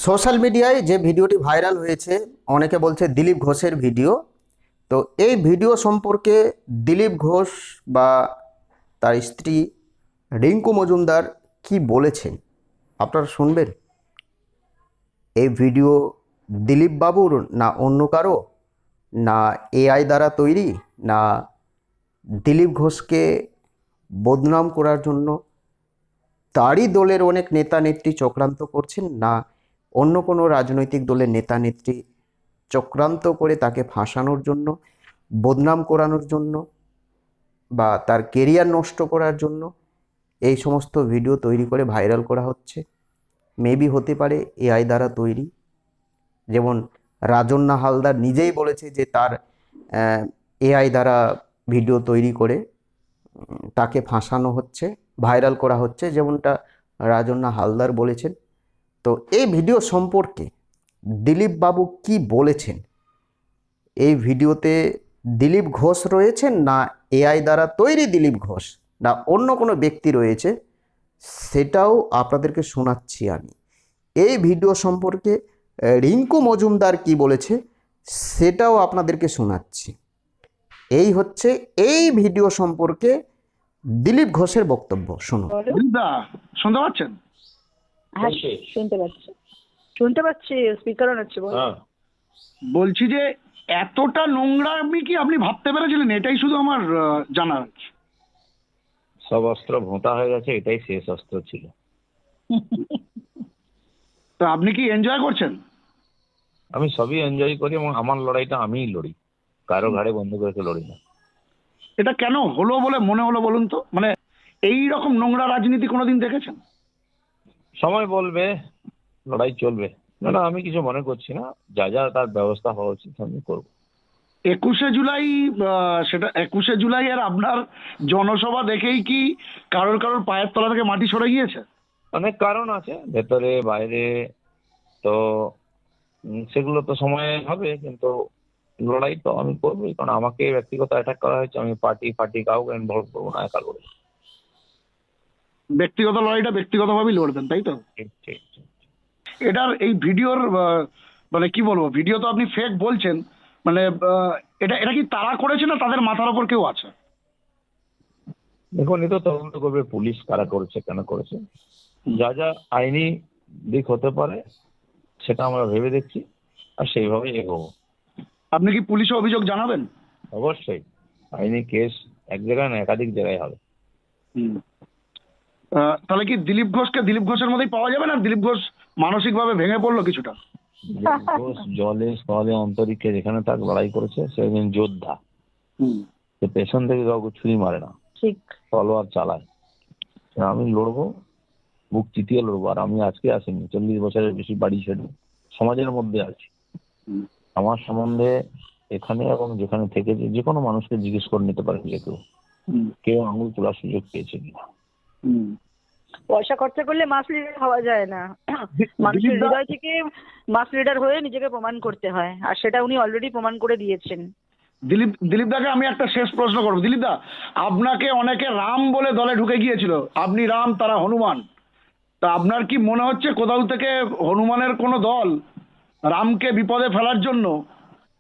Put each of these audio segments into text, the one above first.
Social মিডিয়ায় যে ভিডিওটি ভাইরাল হয়েছে, অনেকে বলছে দিলীপ ঘোষের ভিডিও। তো এই ভিডিও সম্পর্কে দিলীপ ঘোষ বা তার স্ত্রী রিঙ্কু মজুমদার কি বলেছেন আপনারা শুনবেন। এই ভিডিও দিলীপ বাবুর না অন্য কারো, না এআই দ্বারা তৈরি, না দিলীপ ঘোষকে বদনাম করার জন্য তারই দলের অনেক নেতা নেত্রী চক্রান্ত করছেন, না অন্য কোনো রাজনৈতিক দলের নেতা নেত্রী চক্রান্ত করে তাকে ফাঁসানোর জন্য, বদনাম করানোর জন্য বা তার কেরিয়ার নষ্ট করার জন্য এই সমস্ত ভিডিও তৈরি করে ভাইরাল করা হচ্ছে। মেবি হতে পারে এআই দ্বারা তৈরি, যেমন রাজন্না হালদার নিজেই বলেছে যে তার এআই দ্বারা ভিডিও তৈরি করে তাকে ফাঁসানো হচ্ছে, ভাইরাল করা হচ্ছে, যেমনটা রাজন্না হালদার বলেছেন। তো এই ভিডিও সম্পর্কে দিলীপ বাবু কি বলেছেন, এই ভিডিওতে দিলীপ ঘোষ রয়েছেন না এআই দ্বারা তৈরি দিলীপ ঘোষ, না অন্য কোনো ব্যক্তি রয়েছে, সেটাও আপনাদেরকে শোনাচ্ছি আমি। এই ভিডিও সম্পর্কে রিঙ্কু মজুমদার কি বলেছে সেটাও আপনাদেরকে শোনাচ্ছি। এই হচ্ছে এই ভিডিও সম্পর্কে দিলীপ ঘোষের বক্তব্য, শুনুন। দিলীপদা শুনতে পাচ্ছেন? হ্যাঁ, শুনতে পাচ্ছি, স্পিকার অন হচ্ছে, বল। বলছি যে এতটা নোংরামি কি আপনি ভাবতে পেরেছিলেন? এটাই শুধু আমার জানার আছে। সব অস্ত্র ভোঁতা হয়ে গেছে, এটাই শেষ অস্ত্র ছিল। তো আপনি কি এনজয় করছেন? আমি সবই এনজয় করি এবং আমার লড়াইটা আমিই লড়ি, কারো ঘাড়ে বন্ধ করে লড়ি না। এটা কেন হলো বলে মনে হলো বলুন তো? মানে এই রকম নোংরা রাজনীতি কোনোদিন দেখেছেন? সময় বলবে, লড়াই চলবে। না না, আমি কিছু মনে করছি না, যা যা তার ব্যবস্থা হওয়া উচিত আমি করবো। 21শে জুলাই, সেটা 21শে জুলাই আর আপনার জনসভা দেখেই কি কারোর কারোর পায়ের তলা থেকে মাটি সরে গিয়েছে? অনেক কারণ আছে ভেতরে বাইরে, তো সেগুলো তো সময় হবে, কিন্তু লড়াই তো আমি করবোই, কারণ আমাকে ব্যক্তিগত অ্যাটাক করা হয়েছে। আমি পার্টি কাউকে ইনভলভ করবো না, একা লড়বো। ব্যক্তিগত লড়াইটা ব্যক্তিগতভাবেই লড়বেন, তাই তো? ঠিক ঠিক ঠিক। এটার এই ভিডিওর মানে কি বলবো, ভিডিও তো আপনি ফেক বলছেন, মানে এটা এটা কি তারা করেছে না তাদের মাথার উপর কেউ আছে? দেখুন, এ তো তদন্ত করবে পুলিশ, কারা করেছে কেন করেছে। যা যা আইনি দিক হতে পারে সেটা আমরা ভেবে দেখছি, আর সেইভাবেই এগোবো। আপনি কি পুলিশে অভিযোগ জানাবেন? অবশ্যই আইনি কেস এক জায়গায় না, একাধিক জায়গায় হবে। তাহলে কি দিলীপ ঘোষকে দিলীপ ঘোষের মধ্যেই পাওয়া যাবে না? দিলীপ ঘোষ মানসিকভাবে ভেঙে পড়লো কিছুটা। দিলীপ ঘোষ জলে স্থলে অন্তরিক্ষে যেখানে তার লড়াই করেছে, সে একজন যোদ্ধা। সে পেছন থেকে কাউকে ছুরি মারে না, ঠিক। তলোয়ার চালায়। আমি লড়বো, বুক চিতিয়ে লড়বো। আর আমি আজকে আসিনি, 40 বছরের বেশি বাড়ি ছেড়ে সমাজের মধ্যে আছি। আমার সম্বন্ধে এখানে এবং যেখানে থেকেছি যে কোনো মানুষকে জিজ্ঞেস করে নিতে পারে যে কেউ আঙুল তোলার সুযোগ পেয়েছে কিনা। পয়সা খরচা করলে মাস লিডার হওয়া যায় না, মানুষের হৃদয় থেকে মাস লিডার হয়ে নিজেকে প্রমাণ করতে হয়, আর সেটা উনি অলরেডি প্রমাণ করে দিয়েছেন। দিলীপ দাকে আমি একটা শেষ প্রশ্ন করবো। দিলীপ দা, আপনাকে অনেকে রাম বলে দলে ঢুকে গিয়েছিল, আপনি রাম তারা হনুমান। তা আপনার কি মনে হচ্ছে কোথাও থেকে হনুমানের কোনো দল রামকে বিপদে ফেলার জন্য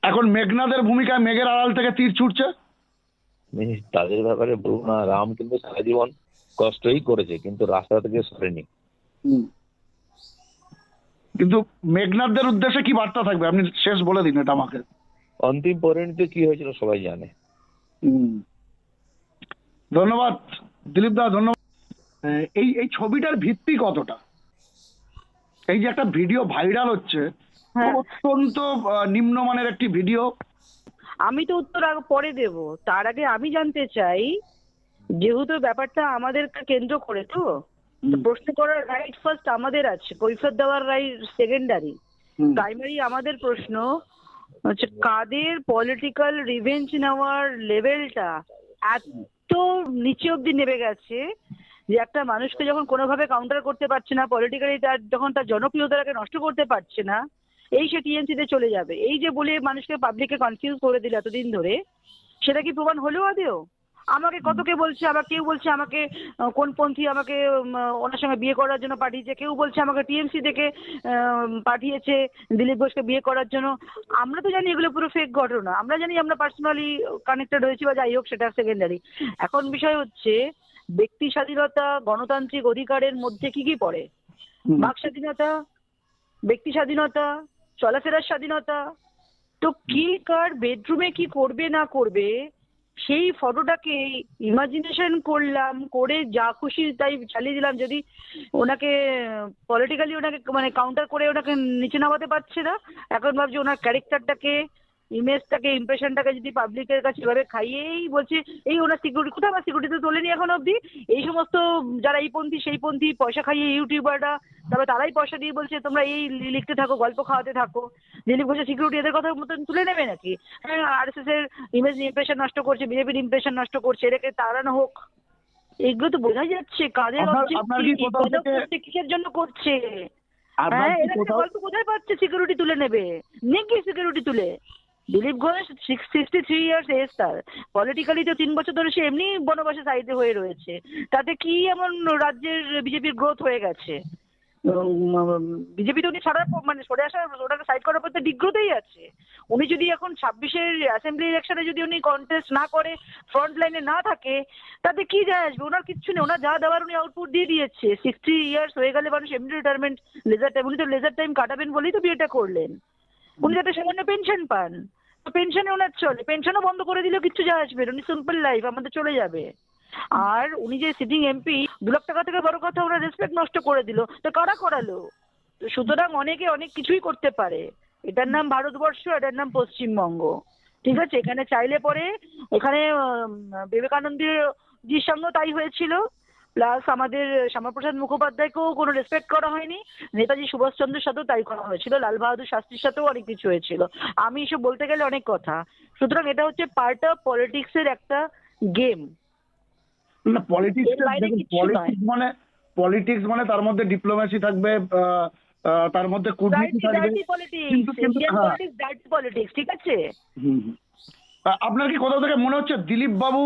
এখন মেঘনাদের ভূমিকায় মেঘের আড়াল থেকে তীর ছুটছে? তাদের ব্যাপারে বলবো না, রাম কিন্তু সারা জীবন কষ্টই করেছে, কিন্তু রাস্তা থেকে সরেনি। কিন্তু মেঘনাদদের উদ্দেশ্যে কি বার্তা থাকবে আপনি শেষ বলে দিন এটা আমাকে। অন্তিম পরিণতি কি হয়েছিল সবাই জানে। ধন্যবাদ দিলীপ দা, ধন্যবাদ। এই এই ছবিটার ভিত্তি কতটা? এই যে একটা ভিডিও ভাইরাল হচ্ছে, অত্যন্ত নিম্নমানের একটি ভিডিও। আমি তো উত্তর পরে দেব, তার আগে আমি জানতে চাই, যেহেতু ব্যাপারটা আমাদেরকে কেন্দ্র করে, তো প্রশ্ন করার রাইট ফার্স্ট আমাদের আছে, কৈফিয়ত দেওয়ার রাইট সেকেন্ডারি। প্রাইমারি আমাদের প্রশ্ন হচ্ছে কাদের পলিটিক্যাল রিভেঞ্জ নেওয়ার লেভেলটা এত নিচে অব্দি নেমে গেছে যে একটা মানুষকে যখন কোনোভাবে কাউন্টার করতে পারছে না, পলিটিক্যালি যখন তার জনপ্রিয়তাকে নষ্ট করতে পারছে না, এই সে টিএমসিতে চলে যাবে, এই যে বলে মানুষকে পাবলিককে কনফিউজ করে দিল এতদিন ধরে, সেটা কি প্রমাণ হলেও আদেও? আমাকে কত কে বলছে, আবার কেউ বলছে আমাকে কোন পন্থী আমাকে ওনার সঙ্গে বিয়ে করার জন্য পাঠিয়েছে, কেউ বলছে আমাকে টিএমসি থেকে পাঠিয়েছে দিলীপ ঘোষকে বিয়ে করার জন্য। আমরা তো জানি এগুলো পুরো ফেক ঘটনা, আমরা জানি আমরা পার্সোনালি কানেক্টেড হয়েছি বা যাই হোক, সেটা সেকেন্ডারি। এখন বিষয় হচ্ছে ব্যক্তি স্বাধীনতা, গণতান্ত্রিক অধিকারের মধ্যে কি কি পড়ে? বাক স্বাধীনতা, ব্যক্তি স্বাধীনতা, চলাফেরার স্বাধীনতা। তো কে কার বেডরুমে কি করবে না করবে সেই ফটোটাকে ইমাজিনেশন করলাম, করে যা খুশি তাই চালিয়ে দিলাম। যদি ওনাকে পলিটিক্যালি ওনাকে মানে কাউন্টার করে ওনাকে নিচে নামাতে পারছে না, এখন ভাবছি ওনার ক্যারেক্টারটাকে, ইমেজটাকে, ইমপ্রেশনটাকে যদি পাবলিকের কাছে এভাবে খাইয়েই বলছে এই ওনার সিকিউরিটি কোথাও, আমার সিকিউরিটি তো তোলেনি এখন অবধি। এই সমস্ত যারা এই পন্থী সেই পন্থী পয়সা খাইয়ে ইউটিউবাররা, তবে তারাই পয়সা দিয়ে বলছে তোমরা এই লিখতে থাকো, গল্প খাওয়াতে থাকো। দিলীপ ঘোষের সিকিউরিটি এদের কথা মতন তুলে নেবে নাকি? হ্যাঁ, আরএসএস এর ইমেজ ইমপ্রেশন নষ্ট করছে, বিজেপির ইমপ্রেশন নষ্ট করছে, এটাকে তাড়ানো হোক। এগুলো তো বোঝাই যাচ্ছে কাদের আপনার কি কোথাও থেকে কিসের জন্য করছে। আপনার হ্যাঁ, কি এরা কোথাও গল্প কোথায় পাচ্ছে সিকিউরিটি তুলে নেবে? নেকি সিকিউরিটি তুলে? দিলীপ ঘোষ 63 ইয়ার্স এজ, তার পলিটিক্যালি তো 3 বছর ধরে সে এমনি বনবাসে সাইডে হয়ে রয়েছে। তাতে কি এমন রাজ্যের বিজেপির গ্রোথ হয়ে গেছে? বিজেপি তো উনি ছাড়ার মানে সরে আসা, ওটাকে সাইড করার পর তো ডিগ্রোতেই আছে। উনি যদি এখন 26-এর অ্যাসেম্বলি ইলেকশনে যদি উনি কন্টেস্ট না করে, ফ্রন্ট লাইনে না থাকে, তাতে কি যায় আসবে? ওনার কিচ্ছু নেই, ওনার যা দেওয়ার উনি আউটপুট দিয়ে দিয়েছে। 60 ইয়ার্স হয়ে গেলে মানুষ এমনি রিটায়ারমেন্ট, লেজার টাইম, উনি তো লেজার টাইম কাটাবেন বলেই তো বিয়েটা করলেন। উনি যাতে সামান্য পেনশন পান, তো পেনশনে ওনার চলে, পেনশনও বন্ধ করে দিলেও কিচ্ছু যায় আসবে না, উনি সিম্পল লাইফ আমাদের চলে যাবে। আর উনি যে সিটিং এমপি, 2 লাখ টাকা থেকে বড় কথা ওনার রেসপেক্ট নষ্ট করে দিল, তো কারা করালো? তো সুতরাং অনেকে অনেক কিছুই করতে পারে। এটার নাম ভারতবর্ষ, এটার নাম পশ্চিমবঙ্গ, ঠিক আছে? এখানে চাইলে পরে এখানে বিবেকানন্দ জির সঙ্গেও তাই হয়েছিল, প্লাস আমাদের শ্যামাপ্রসাদ মুখোপাধ্যায়কেও কোনো রেসপেক্ট করা হয়নি, নেতাজি সুভাষচন্দ্রের সাথেও তাই করা হয়েছিল, লাল বাহাদুর শাস্ত্রীর সাথেও অনেক কিছু হয়েছিল। আমি এসব বলতে গেলে অনেক কথা। সুতরাং এটা হচ্ছে পার্ট অফ পলিটিক্সের একটা গেম। না, পলিটিক্স এর বাইরে কিচ্ছু নয়। পলিটিক্স মানে তার মধ্যে ডিপ্লোমেসি থাকবে, তার মধ্যে কূটনীতি থাকবে, ডার্টি পলিটিক্স, কিন্তু ইন্ডিয়ান হ্যাঁ। পলিটিক্স, ডার্টি পলিটিক্স, ঠিক আছে? হুম, হুম। আপনার কি কোথাও থেকে মনে হচ্ছে দিলীপ বাবু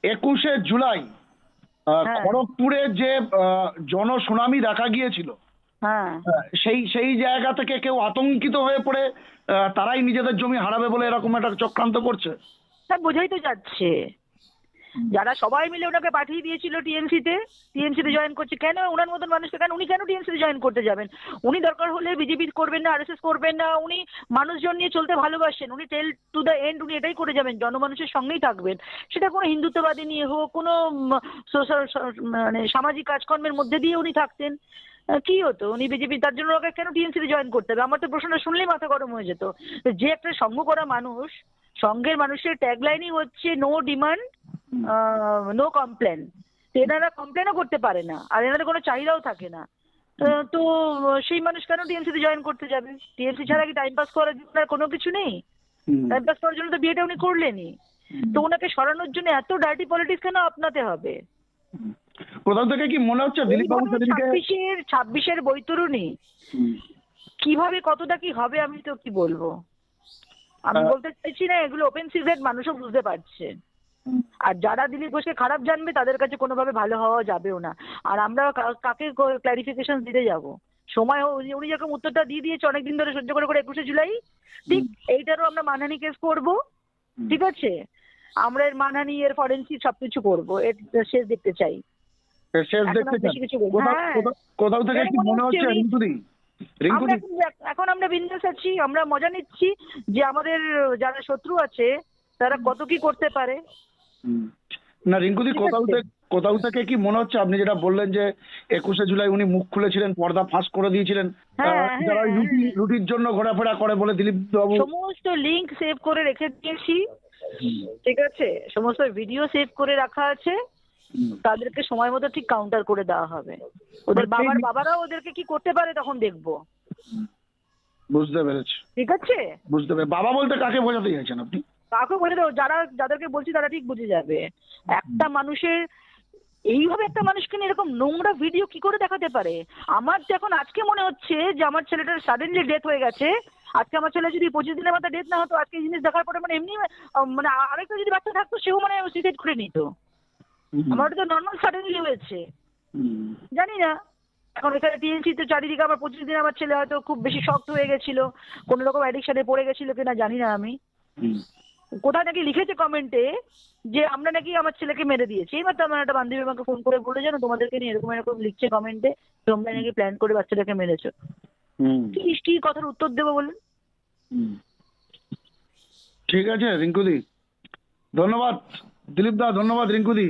21শে জুলাই হ্যাঁ। খড়গপুরে যে জনশুনানি দেখা গিয়েছিল, হ্যাঁ, সেই জায়গা থেকে কেউ আতঙ্কিত হয়ে পড়ে তারাই নিজেদের জমি হারাবে বলে এরকম একটা চক্রান্ত করছে? হ্যাঁ, বোঝাই তো যাচ্ছে। যারা সবাই মিলে ওনাকে পাঠিয়ে দিয়েছিল টিএমসিতে জয়েন করছে। কেন ওনার মতন মানুষকে, কেন উনি কেন টিএমসিতে জয়েন করতে যাবেন? উনি দরকার হলে বিজেপি করবেন না, আরএসএস করবেন না, উনি মানুষজন নিয়ে চলতে ভালোবাসেন, উনি টেল টু দ্য এন্ড উনি এটাই করে যাবেন, জনমানুষের সঙ্গেই থাকবেন। সেটা কোনো হিন্দুত্ববাদী নিয়ে হোক, কোনো মানে সামাজিক কাজকর্মের মধ্যে দিয়ে উনি থাকতেন, কি হতো? উনি বিজেপি, তার জন্য ওকে কেন টিএমসিতে জয়েন করতে হবে? আমার তো প্রশ্নটা শুনলেই মাথা গরম হয়ে যেত। যে একটা সঙ্গ করা মানুষ, সঙ্গের মানুষের ট্যাগলাইনই হচ্ছে নো ডিমান্ড নো কমপ্লেন। এনারা কমপ্লেনও করতে পারে না, আর এনাদের কোনো চাহিদাও থাকে না। তো সেই মানুষ কেন টিএমসিতে জয়েন করতে যাবে? টিএমসি ছাড়া কি টাইম পাস করার জন্য আর কোনো কিছু নেই? টাইম পাস করার জন্য তো বিয়েটা উনি করলেনই। তো ওনাকে সরানোর জন্য এত ডার্টি পলিটিক্স কেন আপনাতে হবে? কোথাও থেকে কি মনে হচ্ছে দিলীপ বাবু সেদিনকে 26-এর বৈতরণী কিভাবে কতটা কি হবে আমি তো কি বলবো? আমি বলতে চাইছি না, এগুলো ওপেন সিক্রেট, মানুষও বুঝতে পারছে। আর যারা দিলীপ ঘোষকে খারাপ জানবে তাদের কাছে কোনোভাবে ভালো হওয়া যাবেও না। আর আমরা কাকে ক্লারিফিকেশন দিতে যাব? সময় উনি যেরকম উত্তরটা দিয়ে দিয়েছে অনেকদিন ধরে সহ্য করে করে 21শে জুলাই, ঠিক এইটারও আমরা মানহানি কেস করব, ঠিক আছে? আমরা এর মানহানি, এর ফরেন্সিক সবকিছু করবো, এর শেষ দেখতে চাই। শেষ এখন দেখতে আর বেশি কিছু বলবো না। হ্যাঁ। কোথাও থেকে কি মনে হচ্ছে আমরা এখন আমরা বিন্দাস আছি, আমরা মজা নিচ্ছি যে আমাদের যারা শত্রু আছে তারা কত কি করতে পারে। না রিঙ্কুদি, কোথাও থেকে কি মনে হচ্ছে আপনি যেটা বললেন যে 21শে জুলাই উনি মুখ খুলেছিলেন, পর্দা ফাঁস করে দিয়েছিলেন, যারা রুটির জন্য ঘোরাফেরা করে বলে দিলীপ বাবু সমস্ত লিংক সেভ করে রেখে দিয়েছি, ঠিক আছে? সমস্ত ভিডিও সেভ করে রাখা আছে, তাদেরকে সময় মতো ঠিক কাউন্টার করে দেওয়া হবে। ওদের বাবারাও ওদেরকে কি করতে পারে তখন দেখবো। বুঝতে পেরেছি, ঠিক আছে? বুঝতে পেরে বাবা বলতে কাকে বোঝাতে চাইছেন আপনি? কাকে বলে দেবো, যাদেরকে বলছি তারা ঠিক বুঝে যাবে। একটা মানুষের এইভাবে, একটা মানুষকে নিয়ে এরকম নোংরা ভিডিও কি করে দেখাতে পারে? আমার তো এখন আজকে মনে হচ্ছে যে আমার ছেলেটার সাডেনলি ডেথ হয়ে গেছে, আজকে আমার ছেলে যদি 25 দিনের মাথায় ডেথ না হতো, আজকে এই জিনিস দেখার পরে মানে এমনি মানে আরেকটা যদি বাচ্চা থাকতো সেও মানে সুইসাইড করে নিত। আমার ওটা তো নর্মাল সাডেনলি হয়েছে, জানি না। এখন এখানে টিএনসি তো চারিদিকে, আমার 25 দিন আমার ছেলে হয়তো খুব বেশি শক্ত হয়ে গেছিল, কোনো রকম অ্যাডিকশনে পড়ে গেছিল কিনা জানি না আমি। কোথায় নাকি লিখেছে কমেন্টে যে আমরা নাকি আমার ছেলেকে মেরে দিয়েছি। এইমাত্র আমার একটা বান্ধবী আমাকে ফোন করে বলে, জানো তোমাদেরকে নিয়ে এরকম এরকম লিখছে কমেন্টে, তোমরা নাকি প্ল্যান করে বাচ্চাটাকে মেরেছো। কি কথার উত্তর দেবো বলুন? ঠিক আছে রিঙ্কুদি, ধন্যবাদ দিলীপ দা, ধন্যবাদ রিঙ্কুদি।